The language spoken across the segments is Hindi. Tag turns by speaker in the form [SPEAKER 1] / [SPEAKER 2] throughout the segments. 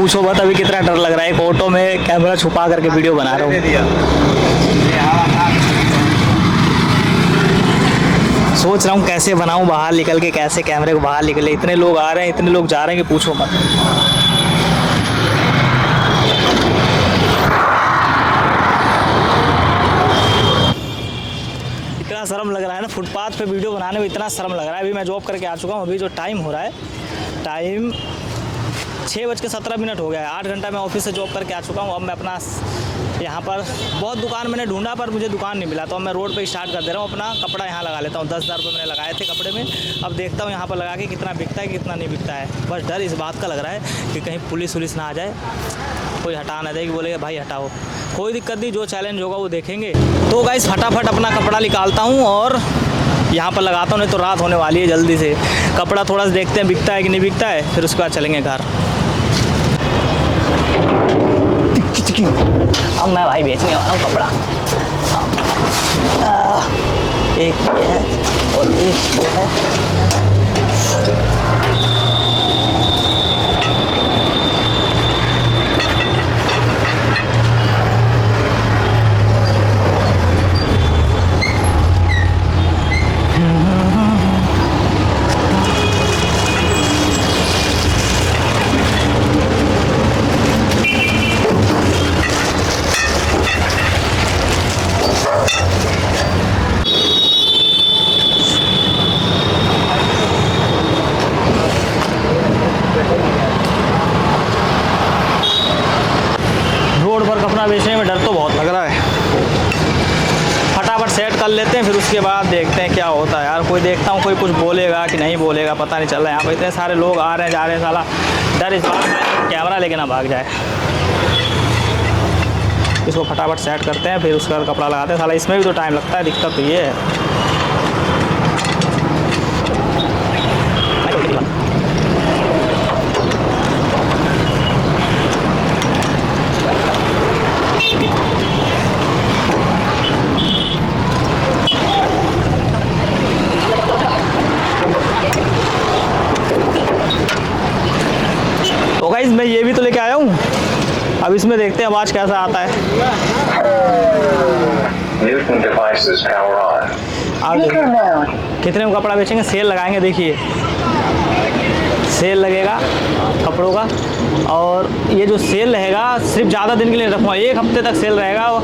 [SPEAKER 1] पूछो मत अभी कितना डर लग रहा है। एक ऑटो में कैमरा छुपा करके वीडियो बना रहा हूँ। सोच रहा हूँ कैसे बनाऊँ बाहर निकल के, कैसे कैमरे को बाहर निकले। इतने लोग आ रहे हैं, इतने लोग जा रहे हैं कि पूछो मत। इतना शर्म लग रहा है ना, फुटपाथ पे वीडियो बनाने में इतना शर्म लग रहा है। अभी मैं जॉब करके आ चुका हूँ। अभी जो टाइम हो रहा है, टाइम 6:17 हो गया है। 8 घंटा मैं ऑफिस से जॉब करके आ चुका हूँ। अब मैं अपना यहाँ पर बहुत दुकान मैंने ढूंढा पर मुझे दुकान नहीं मिला, तो अब मैं रोड पे स्टार्ट कर दे रहा हूँ। अपना कपड़ा यहाँ लगा लेता हूँ। 10,000 रुपये मैंने लगाए थे कपड़े में। अब देखता हूँ यहाँ पर लगा के कितना बिकता है कितना नहीं बिकता है। बस डर इस बात का लग रहा है कि कहीं पुलिस वुलिस ना आ जाए, कोई हटा ना दे कि बोलेगा भाई हटाओ। कोई दिक्कत नहीं, जो चैलेंज होगा वो देखेंगे। तो गाइस फटाफट अपना कपड़ा निकालता हूँ और यहाँ पर लगाता हूँ, नहीं तो रात होने वाली है। जल्दी से कपड़ा थोड़ा सा देखते हैं बिकता है कि नहीं बिकता है, फिर उसके बाद चलेंगे घर। अब मैं भाई बेचने वाला हूँ कपड़ा। एक ये है और एक ये है। बेचने में डर तो बहुत लग रहा है। फटाफट सेट कर लेते हैं, फिर उसके बाद देखते हैं क्या होता है। यार कोई देखता हूँ कोई कुछ बोलेगा कि नहीं बोलेगा, पता नहीं चल रहा है। यहाँ पर इतने सारे लोग आ रहे हैं जा रहे हैं, साला डर इस बात में कैमरा लेके ना भाग जाए। इसको फटाफट सेट करते हैं, फिर उसका कपड़ा लगाते हैं। साला इसमें भी तो टाइम लगता है, दिक्कत तो ये है। तो गाइस मैं ये भी तो लेके आया हूँ। अब इसमें देखते हैं आवाज़ कैसा आता है। कितने में कपड़ा बेचेंगे, सेल लगाएंगे। देखिए सेल लगेगा कपड़ों का, और ये जो सेल रहेगा सिर्फ ज़्यादा दिन के लिए रखूँगा। 1 हफ्ते तक सेल रहेगा।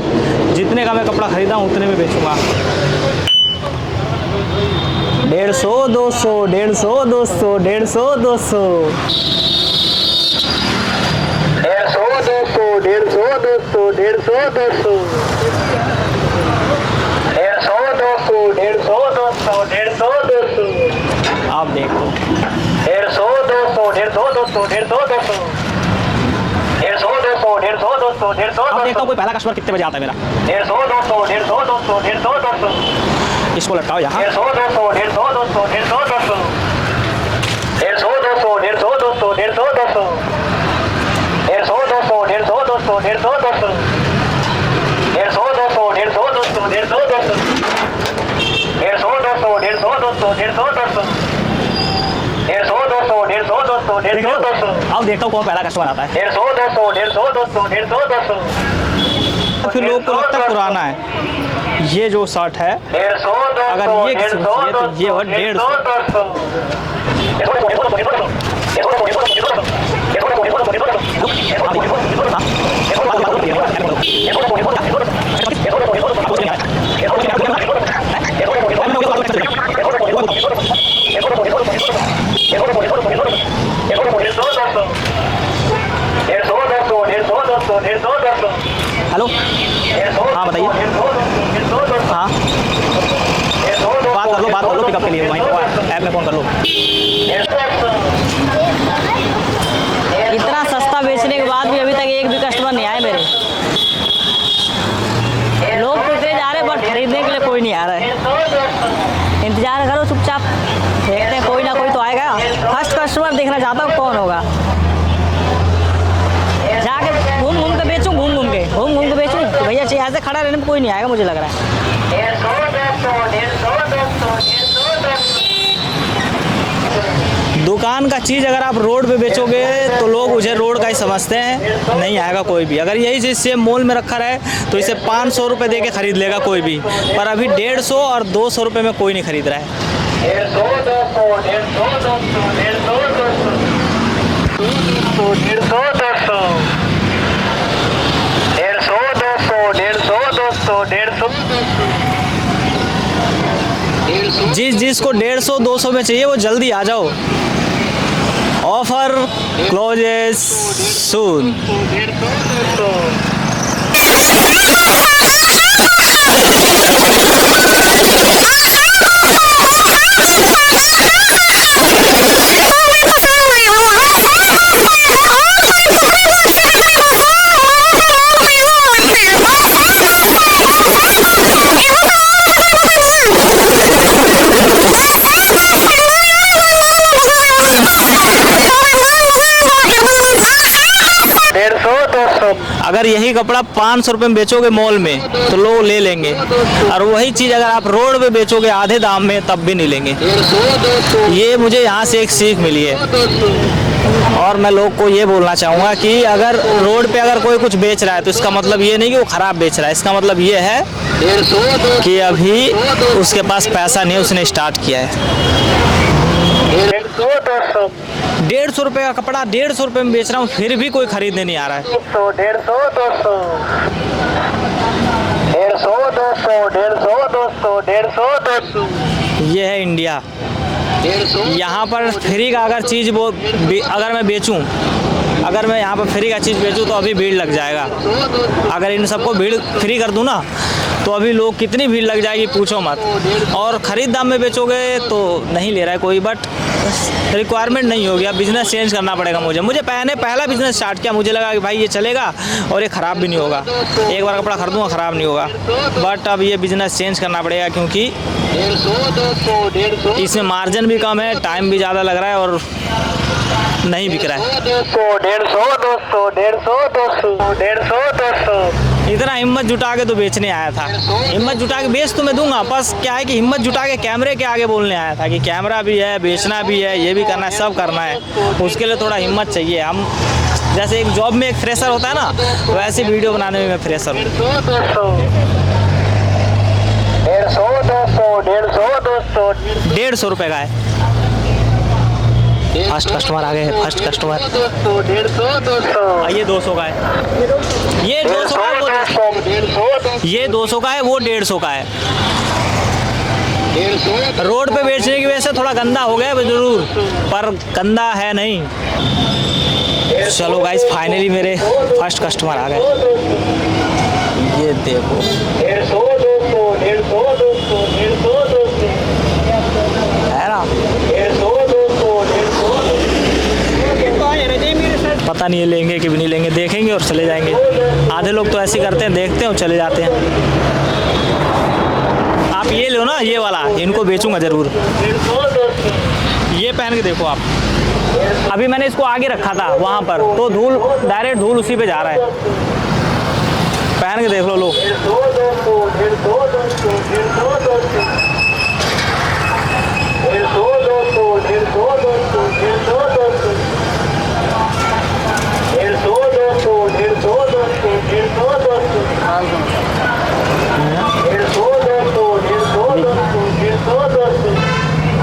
[SPEAKER 1] जितने का मैं कपड़ा ख़रीदा हूँ उतने में बेचूँगा। 150, 200, 150, 200, 150, 200, 150, 200, 150, 200, 150, 200, 150, 200। आप देखो 150, 200, 150, 200, 150, 200, 150, 200, 150, 200, 150। अब देखता हूँ कोई पहला कस्टमर कितने बजे आता है मेरा। 150, 200, 150, 200, 150, 200। इसको लटकाओ यहाँ। 150, 200, 150, 200, 150, 200, 150, 200, 150, 200, 150, 200, 150, 200, 150, 200, 150, 200, 150, 200, 150, 200, 150, 200, 150, 200, 150, 200, 150, 200, 150, 200, 150, 200, 150, 200। अब देखता हूँ कौन पहला कस्टमर आता है। 150, 200, 150, 200, 150, 200। फिर लोग को लगता है पुराना है। ये जो शर्ट है अगर ये किसी को चाहिए तो ये और 150। हेलो हाँ बताइए। हाँ बात कर लो पिकअप के लिए वहीं ऐप में फ़ोन कर लो। इतना सस्ता बेचने के बाद भी अभी तक एक भी कस्टमर नहीं आए मेरे। लोग तो इतने जा रहे हैं बट खरीदने के लिए कोई नहीं आ रहा है। इंतजार करो चुपचाप, देखते हैं कोई ना कोई तो आएगा। फर्स्ट कस्टमर देखना चाहता हूँ कौन होगा। जाके घूम घूम के बेचूँ, घूम घूम के बेचूँ तो भैया चाहिए। ऐसे खड़ा रहने में कोई नहीं आएगा मुझे लग रहा है। दुकान दुकान का चीज़ अगर आप रोड पे बेचोगे तो लोग उसे रोड का ही समझते हैं, नहीं आएगा कोई भी। अगर यही चीज़ सेम मॉल में रखा रहे तो इसे 500 रुपये दे के खरीद लेगा कोई भी, पर अभी 150 और 200 रुपये में कोई नहीं खरीद रहा है। 150, 200, जिसको 150 200 में चाहिए वो जल्दी आ जाओ। ऑफर क्लोजेस सून। अगर यही कपड़ा 500 रुपये में बेचोगे मॉल में तो लोग ले लेंगे, और वही चीज़ अगर आप रोड पे बेचोगे आधे दाम में तब भी नहीं लेंगे। ये मुझे यहाँ से एक सीख मिली है, और मैं लोग को ये बोलना चाहूँगा कि अगर रोड पे अगर कोई कुछ बेच रहा है तो इसका मतलब ये नहीं कि वो ख़राब बेच रहा है, इसका मतलब ये है कि अभी उसके पास पैसा नहीं है, उसने स्टार्ट किया है। 150 रुपये का कपड़ा 150 रुपये में बेच रहा हूँ, फिर भी कोई खरीदने नहीं आ रहा है। 150, 200। ये है इंडिया। यहाँ पर फ्री का अगर चीज़ वो अगर मैं बेचूँ, अगर मैं यहाँ पर फ्री का चीज़ बेचूँ तो अभी भीड़ लग जाएगा। अगर इन सबको भीड़ फ्री कर दूँ ना तो अभी लोग कितनी भीड़ लग जाएगी पूछो मत। और ख़रीद दाम में बेचोगे तो नहीं ले रहा है कोई, बट रिक्वायरमेंट नहीं होगी, अब बिज़नेस चेंज करना पड़ेगा मुझे पहला बिज़नेस स्टार्ट किया, मुझे लगा कि भाई ये चलेगा और ये ख़राब भी नहीं होगा, एक बार कपड़ा खरीदूँगा ख़राब नहीं होगा, बट अब ये बिज़नेस चेंज करना पड़ेगा क्योंकि इसमें मार्जिन भी कम है, टाइम भी ज़्यादा लग रहा है और नहीं बिक रहा है। 150। इतना हिम्मत जुटा के तो बेचने आया था, हिम्मत जुटा के बेच तो मैं दूंगा, बस क्या है कि हिम्मत जुटा के कैमरे के आगे बोलने आया था कि कैमरा भी है, बेचना भी है, ये भी करना है, सब करना है, उसके लिए थोड़ा हिम्मत चाहिए। हम जैसे एक जॉब में एक फ्रेशर होता है ना, वैसे वीडियो बनाने में मैं फ्रेशर हूँ। 150 रुपये का है। फर्स्ट कस्टमर आ गए, फर्स्ट कस्टमर। ये 200 का है, ये 200 का है, ये 200 का है, वो 150 का है। रोड पे बेचने की वजह से थोड़ा गंदा हो गया जरूर, पर गंदा है नहीं। चलो गाइस, फाइनली मेरे फर्स्ट कस्टमर आ गए। ये देखो, है ना, पता नहीं लेंगे कि भी नहीं लेंगे, देखेंगे और चले जाएंगे। आधे लोग तो ऐसे करते हैं, देखते हैं और चले जाते हैं। आप ये लो ना, ये वाला, इनको बेचूंगा ज़रूर। ये पहन के देखो आप, अभी मैंने इसको आगे रखा था वहाँ पर, तो धूल डायरेक्ट धूल उसी पे जा रहा है। पहन के देख लो लोग। 150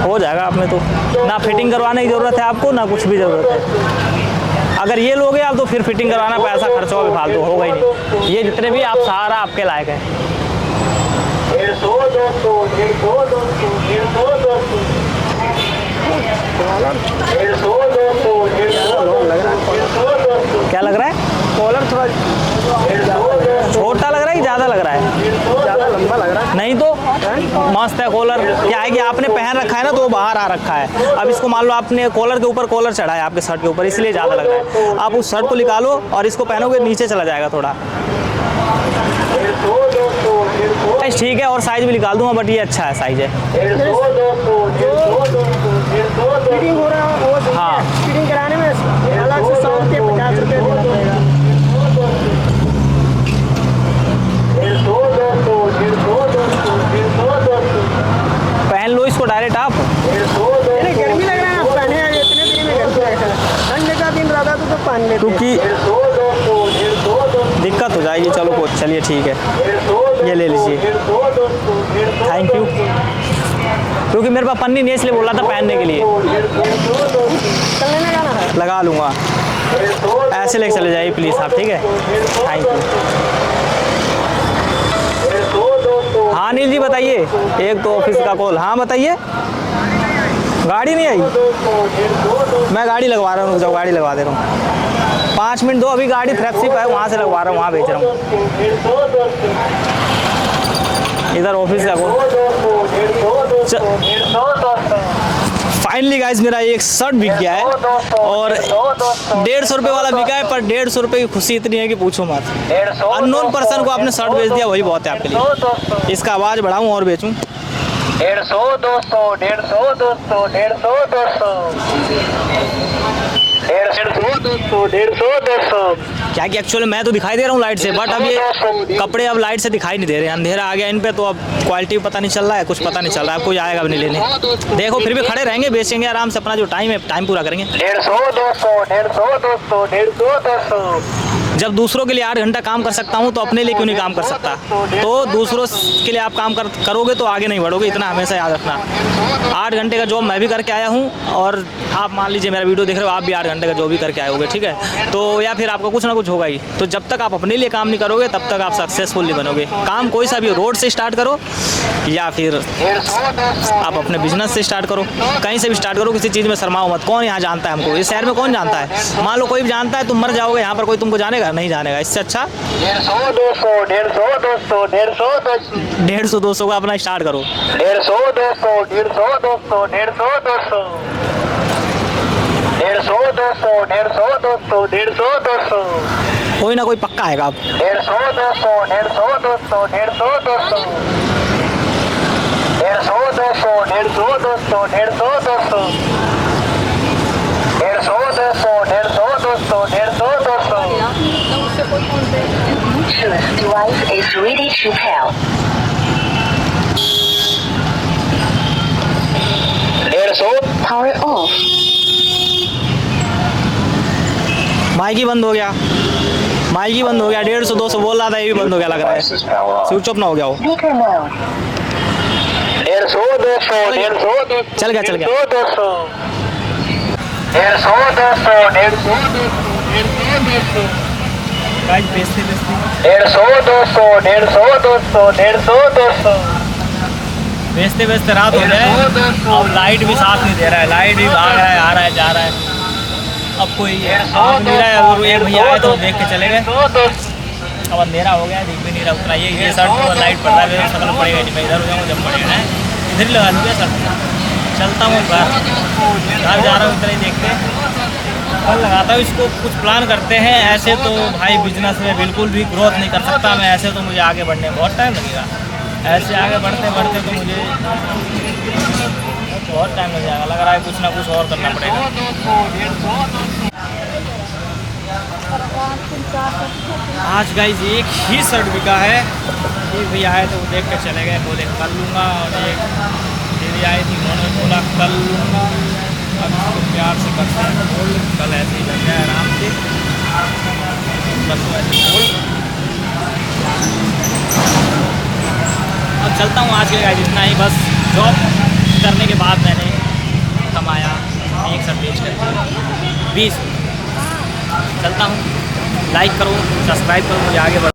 [SPEAKER 1] हो जाएगा। आप में तो ना फिटिंग करवाने की ज़रूरत है आपको, ना कुछ भी ज़रूरत है। अगर ये लोगे आप तो फिर फिटिंग करवाना पैसा खर्च होगा, फालतू होगा ही नहीं। ये जितने भी आप सहारा आपके लायक हैं। 150 क्या लग रहा है? कॉलर थोड़ा छोटा लग रहा है कि ज़्यादा लग रहा है? ज़्यादा लंबा लग रहा है। नहीं तो मस्त है कॉलर। क्या है कि आपने पहन रखा है ना, तो वो बाहर आ रखा है। अब इसको मान लो आपने कॉलर के ऊपर कॉलर चढ़ा है आपके शर्ट के ऊपर, इसलिए ज़्यादा लग रहा है। आप उस शर्ट को निकालो और इसको पहनोगे, नीचे चला जाएगा थोड़ा। ठीक है, और साइज़ भी निकाल दूंगा, बट ये अच्छा है साइज़ है। फिटिंग हो रहा है, हाँ, फिटिंग कराने में अलग से 100 रुपये 50 रुपये देना पड़ेगा। पहन लो इसको डायरेक्ट आप। गर्मी लग रहा है, आप पहने इतने दिन में
[SPEAKER 2] क्योंकि दिक्कत हो जाएगी। चलो को चलिए ठीक है, ये ले लीजिए, थैंक यू। क्योंकि मेरे पास पन्नी नहीं है इसलिए बोला था पहनने के लिए। लगा लूँगा, ऐसे लेके चले जाइए प्लीज़ आप, ठीक है, थैंक यू। हाँ अनिल जी बताइए, एक तो ऑफिस का कॉल। हाँ बताइए, गाड़ी नहीं आई? मैं गाड़ी लगवा रहा हूँ, जब गाड़ी लगवा दे रहा हूँ, 5 मिनट दो, अभी गाड़ी फ्लैगशिप है वहाँ से लगवा रहा हूँ, वहाँ बेच रहा हूँ। इधर ऑफिस का कॉल। फाइनली गाइस मेरा एक शर्ट बिक गया है और 150 रुपये वाला बिका है, पर 150 रुपये की खुशी इतनी है कि पूछो मत। अननोन पर्सन को आपने शर्ट बेच दिया, वही बहुत है आपके लिए। इसका आवाज़ बढ़ाऊँ और बेचूँ?
[SPEAKER 1] 150 200 150 200 150 200
[SPEAKER 2] क्या कि एक्चुअली मैं तो दिखाई दे रहा हूँ लाइट से, बट अब ये कपड़े अब लाइट से दिखाई नहीं दे रहे हैं, अंधेरा आ गया इन पे, तो अब क्वालिटी पता नहीं चल रहा है, कुछ पता नहीं चल रहा है। कोई आएगा भी नहीं लेने। देखो फिर भी खड़े रहेंगे, बेचेंगे आराम से, अपना जो टाइम है टाइम पूरा करेंगे।
[SPEAKER 1] 150 200 150 200 150 200।
[SPEAKER 2] जब दूसरों के लिए 8 घंटा काम कर सकता हूँ तो अपने लिए क्यों नहीं काम कर सकता? तो दूसरों के लिए आप काम करोगे तो आगे नहीं बढ़ोगे, इतना हमेशा याद रखना। 8 घंटे का जॉब मैं भी करके आया हूँ, और आप मान लीजिए मेरा वीडियो देख रहे हो, आप भी 8 घंटे का जॉब भी करके आए होगे, ठीक है? तो या फिर आपका कुछ ना कुछ होगा ही। तो जब तक आप अपने लिए काम नहीं करोगे तब तक आप सक्सेसफुल नहीं बनोगे। काम कोई सा भी हो, रोड से स्टार्ट करो या फिर आप अपने बिजनेस से स्टार्ट करो, कहीं से भी स्टार्ट करो, किसी चीज़ में शर्माओ मत। कौन यहाँ जानता है हमको? इस शहर में कौन जानता है? मान लो कोई भी जानता है, तुम मर जाओगे, यहाँ पर कोई तुमको जानेगा? नहीं जानेगा। इससे अच्छा
[SPEAKER 1] 150 200 150 200 150
[SPEAKER 2] 150 का अपना स्टार्ट करो।
[SPEAKER 1] 150 200 150 200 150 200 150 200 150 200 150 200।
[SPEAKER 2] कोई ना कोई पक्का आएगा अब।
[SPEAKER 1] 150 200 150 200 150 200 150 200 150 200 150 200 150 200 150 200 150 200।
[SPEAKER 3] Bluetooth device is ready to pair.
[SPEAKER 1] 150
[SPEAKER 3] Power off.
[SPEAKER 2] Mic ही बंद हो गया, माइक ही बंद हो गया। 150 200 बोल रहा था, ये भी बंद हो गया लग रहा है। स्विच ऑफ ना हो गया हो।
[SPEAKER 3] Speaker mode.
[SPEAKER 1] 150 200 150
[SPEAKER 2] चल गया, चल गया।
[SPEAKER 1] 200 200 150 200 150 200
[SPEAKER 2] गाइस बेचते बेचते
[SPEAKER 1] 150 200 150 200 150 200
[SPEAKER 2] बेचते बेचते रात हो जाए। अब लाइट भी साथ नहीं दे रहा है, लाइट भी भाग रहा है, आ रहा है जा रहा है। अब कोई आ नहीं रहा है, और एक भैया आए तो देख के चले गए। अब अंधेरा हो गया, दिख भी नहीं रहा उतना। ये शर्ट पर लाइट पड़ रहा है, मेरे सकल पड़ेगा नहीं। मैं इधर हो जाऊँ, जब पड़ेगा इधर ही लगा दूँगा शर्ट। चलता हूँ घर जा रहा हूँ, इतना ही देखते कल लगाता हूँ इसको। कुछ प्लान करते हैं। ऐसे तो भाई बिजनेस में बिल्कुल भी ग्रोथ नहीं कर सकता मैं, ऐसे तो मुझे आगे बढ़ने में बहुत टाइम लगेगा। ऐसे आगे बढ़ते बढ़ते तो मुझे बहुत टाइम लग जाएगा। लग रहा है कुछ ना कुछ और करना पड़ेगा। आज गाइस एक ही शर्ट बिका है। एक भैया आए तो वो देख के चले गए, बोले कर लूँगा, और एक दीदी आई थी, उन्होंने बोला कर लूँगा। अब इसको प्यार से करते हैं बोल, कल ऐसे ही लग जाए आराम से, बस वैसे बोल। अब चलता हूँ आज के गाइस, इतना ही बस। जॉब करने के बाद मैंने कमाया एक शर्ट बेच कर 20। चलता हूँ, लाइक करो, सब्सक्राइब करो, मुझे आगे बढ़।